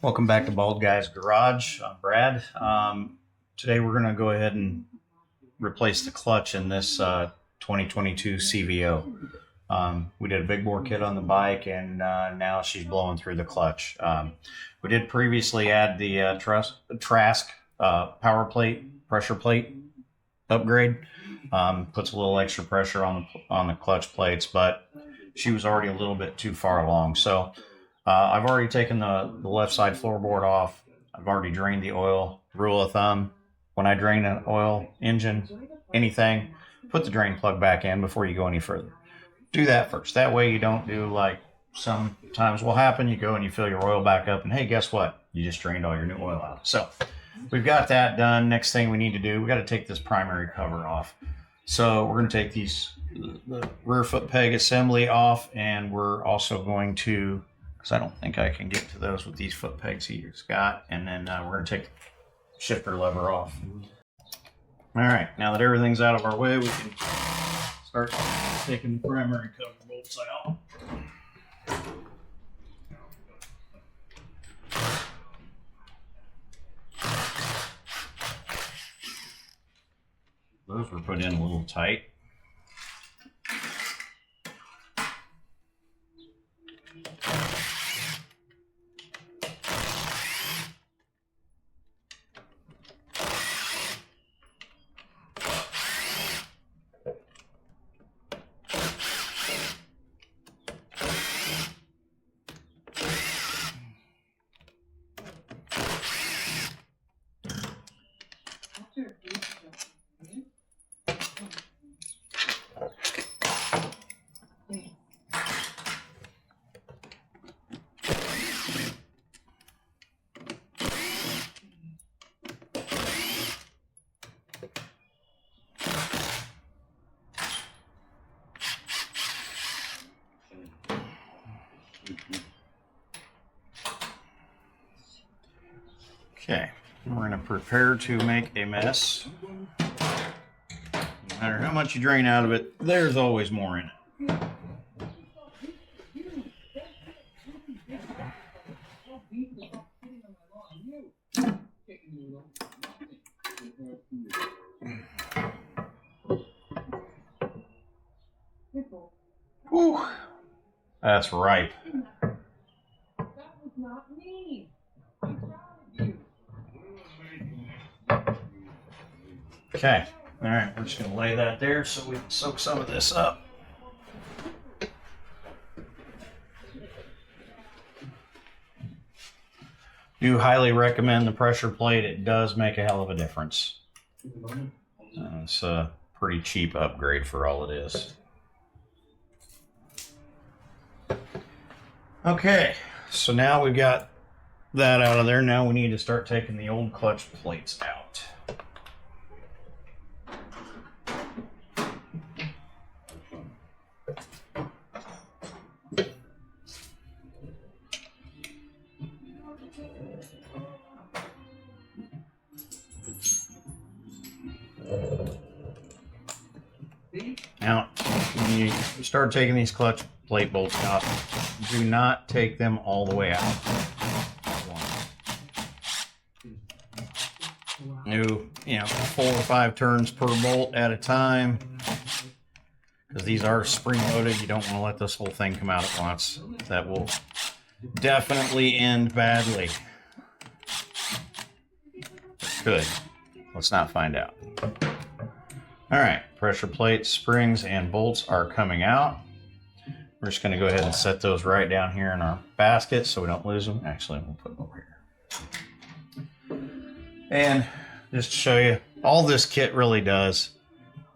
Welcome back to Bald Guy's Garage. I'm Brad. Today we're going to go ahead and replace the clutch in this 2022 CVO. We did a big bore kit on the bike, and now she's blowing through the clutch. We did previously add the Trask power plate, pressure plate upgrade. Puts a little extra pressure on the clutch plates, but she was already a little bit too far along. So I've already taken the left side floorboard off. I've already drained the oil. Rule of thumb, when I drain an oil, engine, anything, put the drain plug back in before you go any further. Do that first. That way you don't do like sometimes will happen. You go and you fill your oil back up, and hey, guess what? You just drained all your new oil out. So we've got that done. Next thing we need to do, we got to take this primary cover off. So we're going to take the rear foot peg assembly off, and we're also going to, because I don't think I can get to those with these foot pegs he's got, and then we're going to take the shifter lever off. All right, now that everything's out of our way, we can start taking the primary cover bolts out. Those were put in a little tight. Okay, we're going to prepare to make a mess. No matter how much you drain out of it, there's always more in it. Whew, that's ripe. Okay, all right, we're just going to lay that there so we can soak some of this up. Do highly recommend the pressure plate. It does make a hell of a difference. It's a pretty cheap upgrade for all it is. Okay, so now we've got that out of there. Now we need to start taking the old clutch plates out. Now, when you start taking these clutch plate bolts out, do not take them all the way out. Do, 4 or 5 turns per bolt at a time, because these are spring loaded. You don't want to let this whole thing come out at once. That will definitely end badly. Good. Let's not find out. All right, pressure plates, springs, and bolts are coming out. We're just going to go ahead and set those right down here in our basket so we don't lose them. Actually, we'll put them over here. And just to show you, all this kit really does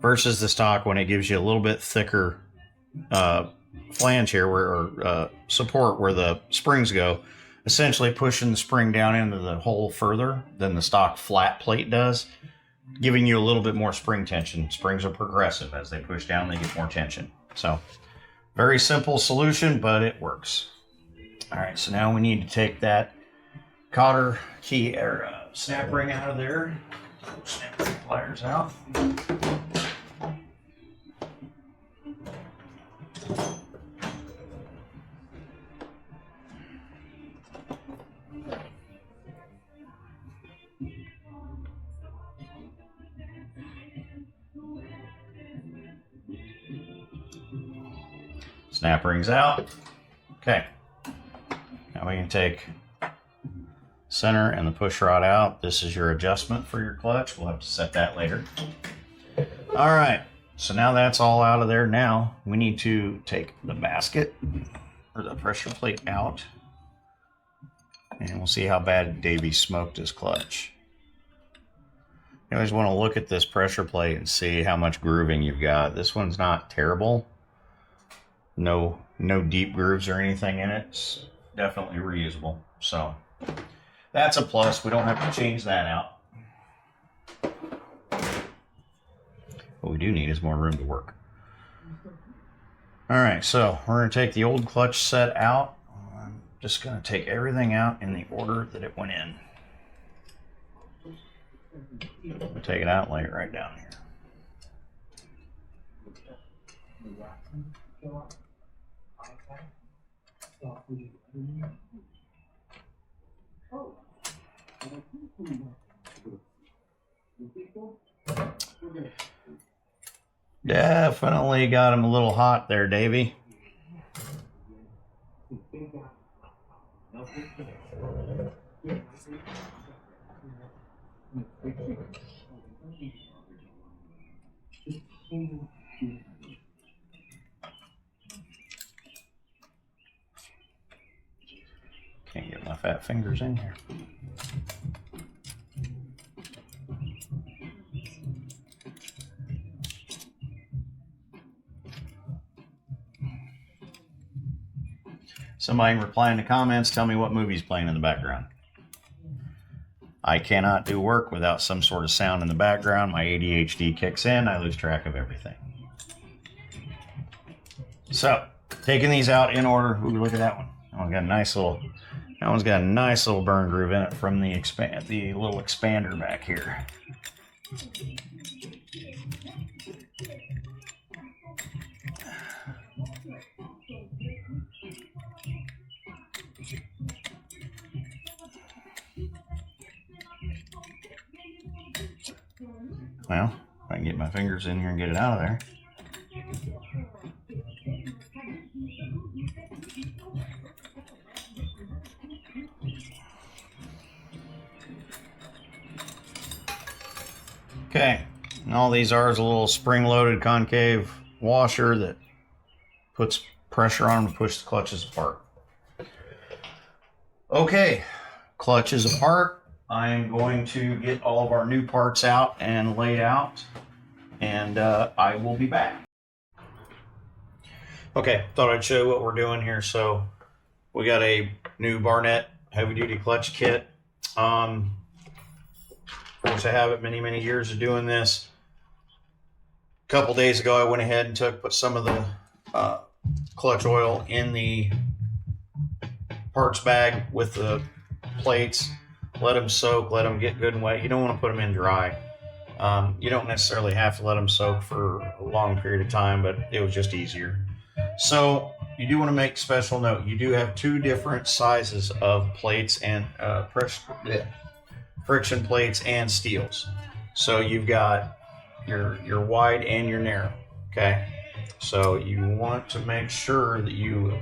versus the stock, when it gives you a little bit thicker flange here, or support where the springs go, essentially pushing the spring down into the hole further than the stock flat plate does, giving you a little bit more spring tension. Springs are progressive. As they push down, they get more tension. So very simple solution, but it works. All right, so now we need to take that cotter key or snap ring out of there. Snap the pliers out. Snap rings out. Okay. Now we can take center and the push rod out. This is your adjustment for your clutch. We'll have to set that later. All right. So now that's all out of there. Now we need to take the basket or the pressure plate out. And we'll see how bad Davey smoked his clutch. You always want to look at this pressure plate and see how much grooving you've got. This one's not terrible. No deep grooves or anything in it. It's definitely reusable. So that's a plus. We don't have to change that out. What we do need is more room to work. All right, so we're going to take the old clutch set out. I'm just going to take everything out in the order that it went in. We'll take it out and lay it right down here. Definitely got him a little hot there, Davey. Can't get my fat fingers in here. Somebody replying to comments, tell me what movie's playing in the background. I cannot do work without some sort of sound in the background. My ADHD kicks in. I lose track of everything. So, taking these out in order. Ooh, look at that one. That one's got a nice little. That one's got a nice little burn groove in it from the little expander back here. Well, if I can get my fingers in here and get it out of there. Okay, and all these are is a little spring-loaded concave washer that puts pressure on them to push the clutches apart. Okay, clutch is apart. I'm going to get all of our new parts out and laid out, and I will be back. Okay, thought I'd show you what we're doing here. So we got a new Barnett heavy-duty clutch kit. Of course, I have it many years of doing this. A couple days ago, I went ahead and put some of the clutch oil in the parts bag with the plates. Let them soak, let them get good and wet. You don't want to put them in dry. You don't necessarily have to let them soak for a long period of time, but it was just easier. So you do want to make special note. You do have two different sizes of plates and friction plates and steels. So you've got your wide and your narrow. Okay. So you want to make sure that you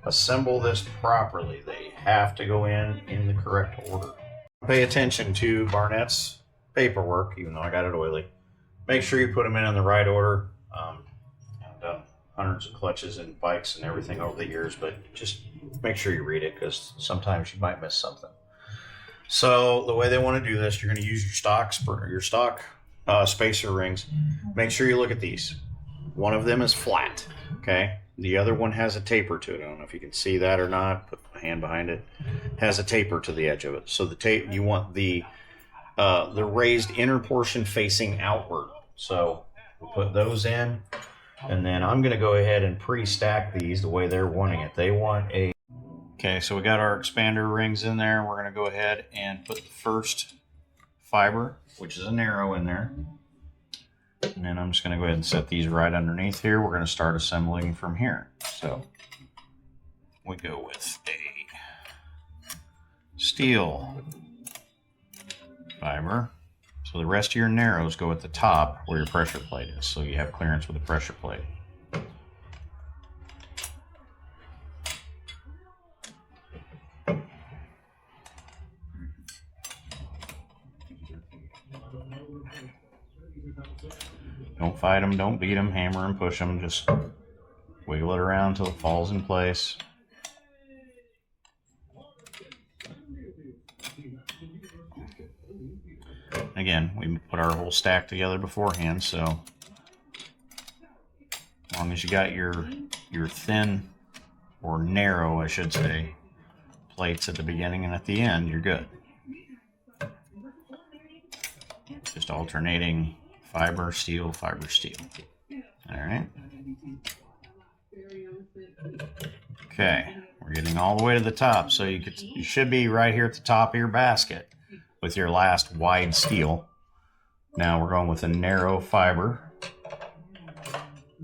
assemble this properly. They have to go in the correct order. Pay attention to Barnett's paperwork, even though I got it oily. Make sure you put them in the right order. I've done hundreds of clutches and bikes and everything over the years, but just make sure you read it because sometimes you might miss something. So the way they want to do this, you're going to use your stock spacer rings. Make sure you look at these. One of them is flat, okay? The other one has a taper to it. I don't know if you can see that or not. Put my hand behind it. Has a taper to the edge of it. So the tape, you want the raised inner portion facing outward. So we'll put those in, and then I'm going to go ahead and pre-stack these the way they're wanting it. They want a. Okay, so we got our expander rings in there. We're going to go ahead and put the first fiber, which is a narrow, in there. And then I'm just going to go ahead and set these right underneath here. We're going to start assembling from here. So we go with a steel fiber. So the rest of your narrows go at the top where your pressure plate is. So you have clearance with the pressure plate. Don't fight them, don't beat them, hammer and push them. Just wiggle it around until it falls in place. Again, we put our whole stack together beforehand, so as long as you got your thin, or narrow, I should say, plates at the beginning and at the end, you're good. Just alternating fiber, steel, fiber, steel. All right. Okay, we're getting all the way to the top, so you should be right here at the top of your basket with your last wide steel. Now we're going with a narrow fiber,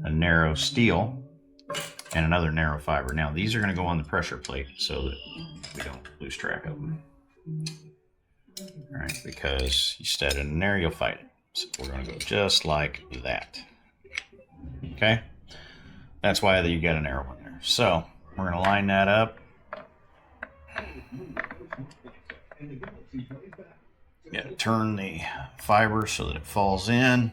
a narrow steel, and another narrow fiber. Now these are going to go on the pressure plate so that we don't lose track of them. All right, because you set it in there, you'll fight it. So we're going to go just like that. Okay, that's why you got a narrow one there. So we're going to line that up. Yeah, turn the fiber so that it falls in.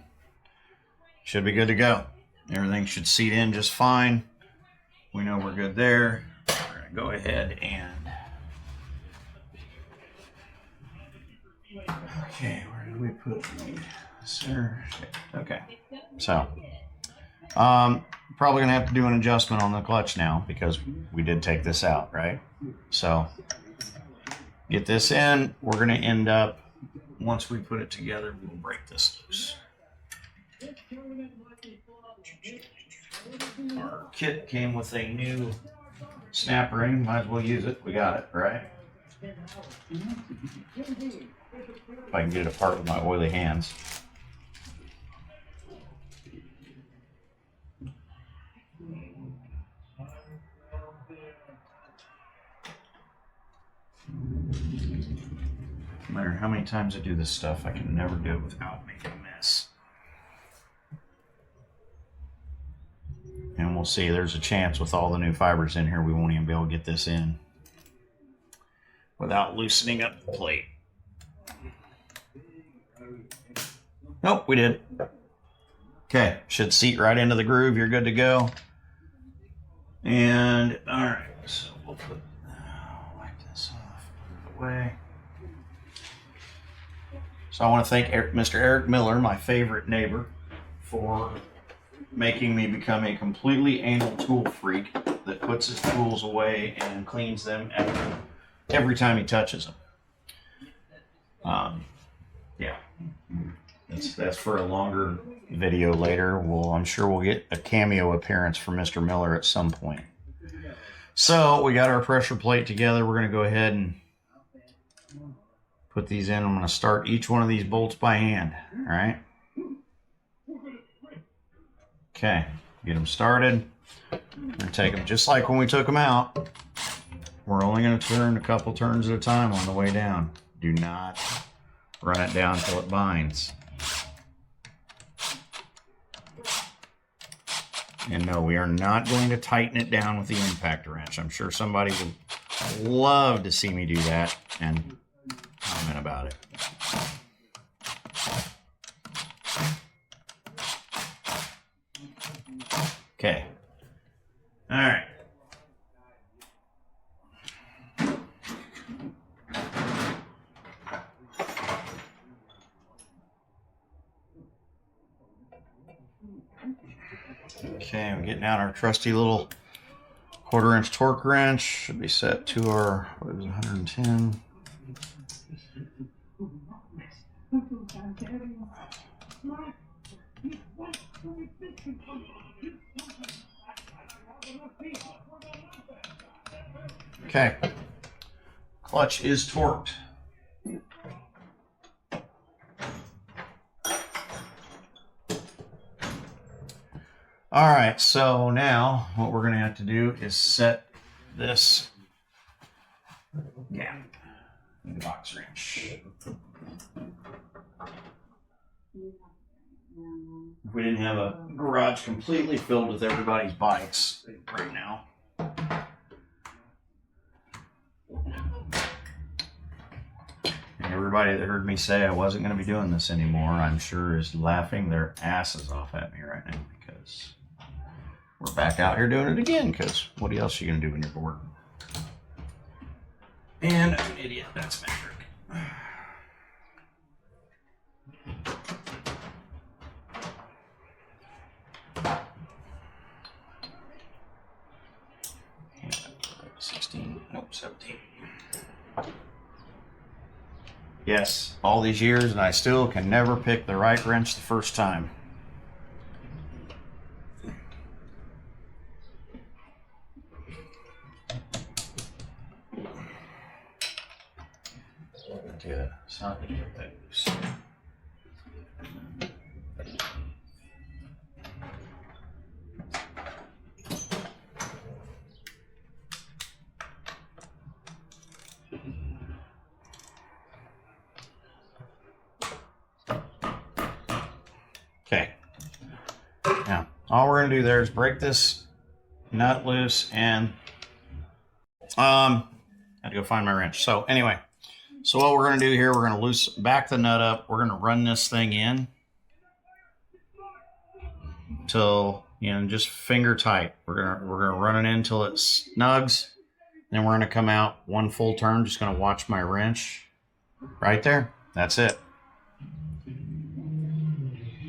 Should be good to go. Everything should seat in just fine. We know we're good there. We're going to go ahead and... Okay, where did we put the center? Okay, so probably going to have to do an adjustment on the clutch now because we did take this out, right? So get this in. We're going to end up, once we put it together, we'll break this loose. Our kit came with a new snap ring. Might as well use it. We got it, right? If I can get it apart with my oily hands. No matter how many times I do this stuff, I can never do it without making a mess. And we'll see, there's a chance with all the new fibers in here, we won't even be able to get this in without loosening up the plate. Nope, we did. Okay, should seat right into the groove. You're good to go. And all right, so we'll wipe this off, put it away. So I want to thank Mr. Eric Miller, my favorite neighbor, for making me become a completely anal tool freak that puts his tools away and cleans them every time he touches them. Yeah, that's for a longer video later. I'm sure we'll get a cameo appearance from Mr. Miller at some point. So we got our pressure plate together. We're going to go ahead and put these in. I'm going to start each one of these bolts by hand. All right. Okay, get them started. We're going to take them just like when we took them out. We're only going to turn a couple turns at a time on the way down. Do not run it down until it binds. And no, we are not going to tighten it down with the impact wrench. I'm sure somebody would love to see me do that and comment about it. Okay. All right. Okay, we're getting out our trusty little 1/4-inch torque wrench. Should be set to our, what was it, 110. Okay, clutch is torqued. All right, so now what we're going to have to do is set this gap in the box wrench. If we didn't have a garage completely filled with everybody's bikes right now, and everybody that heard me say I wasn't going to be doing this anymore, I'm sure is laughing their asses off at me right now, because we're back out here doing it again, because what else are you going to do when you're bored? And I'm an idiot, that's metric. Nope, 17. Yes, all these years, and I still can never pick the right wrench the first time. Okay, socket get that loose. Okay. Now, all we're gonna do there is break this nut loose and I had to go find my wrench. So anyway, so what we're gonna do here, we're gonna back the nut up. We're gonna run this thing in till, you know, just finger tight. We're gonna run it in till it snugs. Then we're gonna come out one full turn. Just gonna watch my wrench right there. That's it.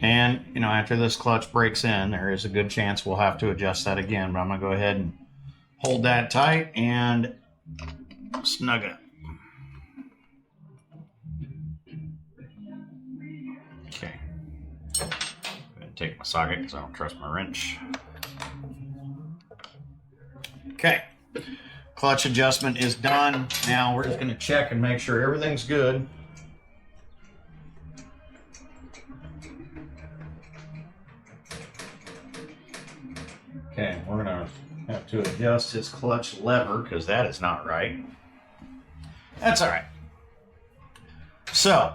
And, you know, after this clutch breaks in, there is a good chance we'll have to adjust that again, but I'm going to go ahead and hold that tight and snug it. Okay. Go ahead and take my socket because I don't trust my wrench. Okay. Clutch adjustment is done. Now we're just going to check and make sure everything's good. Okay, we're going to have to adjust his clutch lever because that is not right. That's all right. So,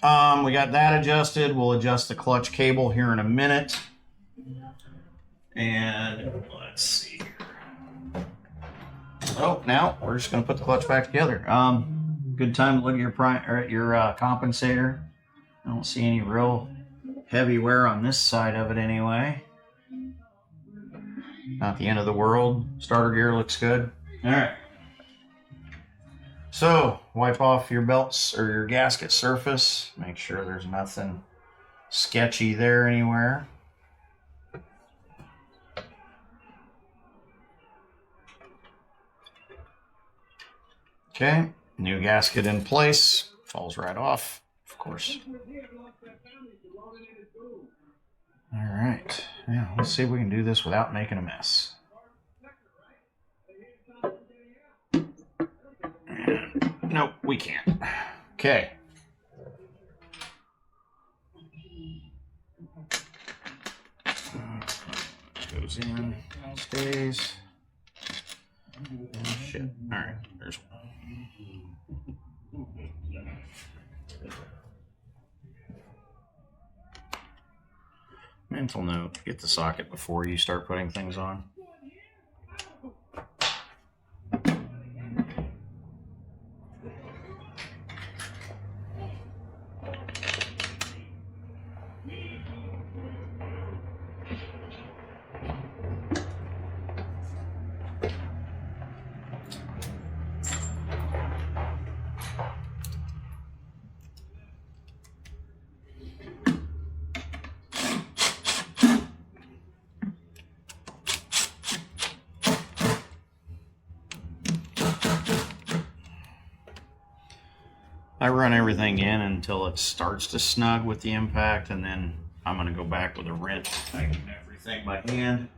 we got that adjusted. We'll adjust the clutch cable here in a minute. And let's see here. Oh, now we're just going to put the clutch back together. Good time to look at your compensator. I don't see any real heavy wear on this side of it anyway. Not the end of the world. Starter gear looks good. All right. So, wipe off your belts or your gasket surface. Make sure there's nothing sketchy there anywhere. Okay, new gasket in place. Falls right off, of course. All right, now let's see if we can do this without making a mess. Nope, we can't. Okay. Goes in, stays. Oh, shit. All right, there's one. Mental note, get the socket before you start putting things on. I run everything in until it starts to snug with the impact, and then I'm going to go back with a wrench, tighten everything by hand.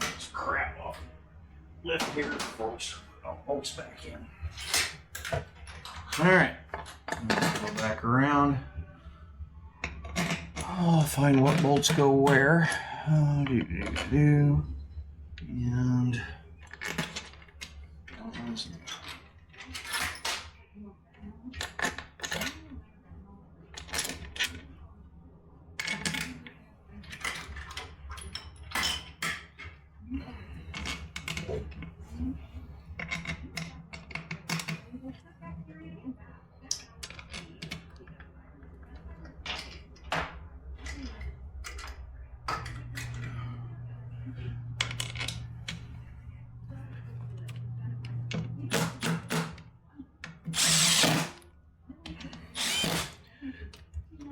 This crap off. Lift here before we start putting all bolts back in. All right, go back around. I'll find what bolts go where. And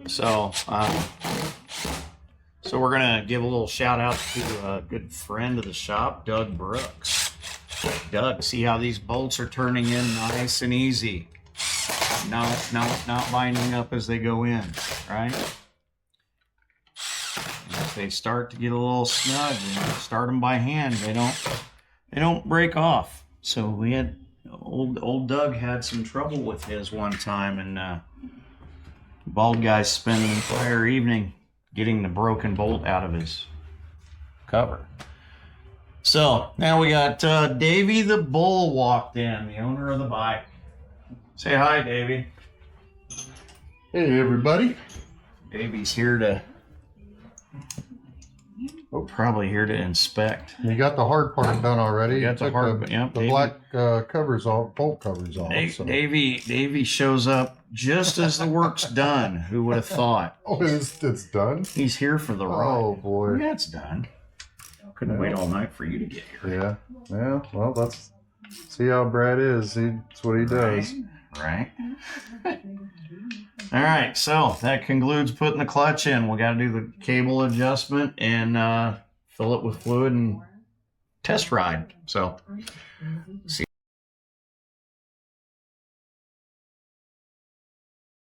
So, so we're gonna give a little shout out to a good friend of the shop, Doug Brooks. Doug, see how these bolts are turning in nice and easy. Not binding up as they go in, right? And if they start to get a little snug, and start them by hand, they don't break off. So we had old Doug had some trouble with his one time, and bald guy spent an entire evening getting the broken bolt out of his cover. So now we got Davey the Bull walked in, the owner of the bike. Say hi, Davey. Hey, everybody. Davey's here to, probably here to inspect. You got the hard part done already. You got the hard, the Davey, black covers off, bolt covers off. So. Davey shows up just as the work's done. Who would have thought? Oh, it's done? He's here for the ride. Oh, boy. Yeah, it's done. Couldn't wait all night for you to get here. Yeah. Well, let's see how Brad is. That's what he does. Right. All right. So that concludes putting the clutch in. We got to do the cable adjustment and fill it with fluid and test ride. So see.